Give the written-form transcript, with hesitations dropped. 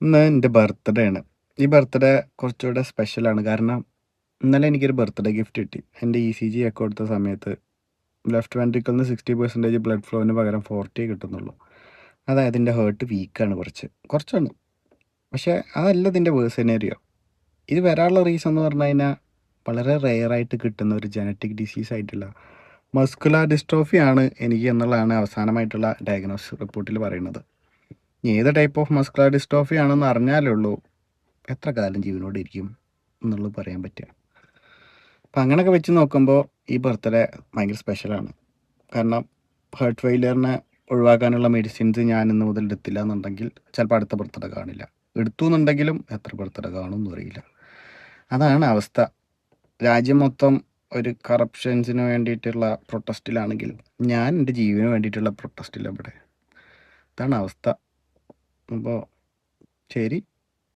ഇന്ന് എൻ്റെ ബർത്ത്ഡേ ആണ്. ഈ ബർത്ത്ഡേ കുറച്ചുകൂടെ സ്പെഷ്യലാണ്. കാരണം ഇന്നലെ എനിക്കൊരു ബർത്ത്ഡേ ഗിഫ്റ്റ് കിട്ടി. എൻ്റെ ഇസിജി എക്കോ എടുത്ത സമയത്ത് ലെഫ്റ്റ് വെൻട്രിക്കിൾന്ന് 60% ബ്ലഡ് ഫ്ലോവിന് പകരം 40 കിട്ടുന്നുള്ളൂ. അതായത് എൻ്റെ ഹേർട്ട് വീക്കാണ് കുറച്ച്. കുറച്ചാണ്. പക്ഷേ അതല്ല ഇതിൻ്റെ വേഴ്സ് സിനാരിയോ. ഇത് വരാനുള്ള റീസൺ എന്ന് പറഞ്ഞു കഴിഞ്ഞാൽ വളരെ റെയറായിട്ട് കിട്ടുന്ന ഒരു ജനറ്റിക് ഡിസീസ് ആയിട്ടുള്ള മസ്കുലാർ ഡിസ്ട്രോഫി ആണ് എനിക്ക് എന്നുള്ളതാണ് അവസാനമായിട്ടുള്ള ഡയഗ്നോസിസ് റിപ്പോർട്ടിൽ പറയുന്നത്. ഇനി ഏത് ടൈപ്പ് ഓഫ് മസ്കുലാർ ഡിസ്ട്രോഫി ആണെന്ന് അറിഞ്ഞാലേ ഉള്ളൂ എത്ര കാലം ജീവനോടെ ഇരിക്കും എന്നുള്ളത് പറയാൻ പറ്റുക. അപ്പം അങ്ങനെയൊക്കെ വെച്ച് നോക്കുമ്പോൾ ഈ ബർത്ത്ഡേ ഭയങ്കര സ്പെഷ്യലാണ്. കാരണം ഹാർട്ട് ഫെയിലിയറിനെ ഒഴിവാക്കാനുള്ള മെഡിസിൻസ് ഞാൻ ഇന്ന് മുതൽ എടുത്തില്ല എന്നുണ്ടെങ്കിൽ ചിലപ്പോൾ അടുത്ത ബർത്ത്ഡേ കാണില്ല. എടുത്തു എന്നുണ്ടെങ്കിലും എത്ര ബർത്ത്ഡേ കാണുമെന്നും അറിയില്ല. അതാണ് അവസ്ഥ. രാജ്യം മൊത്തം ഒരു കറപ്ഷൻസിന് വേണ്ടിയിട്ടുള്ള പ്രൊട്ടസ്റ്റിലാണെങ്കിൽ ഞാൻ എൻ്റെ ജീവന് വേണ്ടിയിട്ടുള്ള പ്രൊട്ടസ്റ്റിലാണ് ഇവിടെ. ഇതാണ് അവസ്ഥ. അപ്പോൾ ശരി.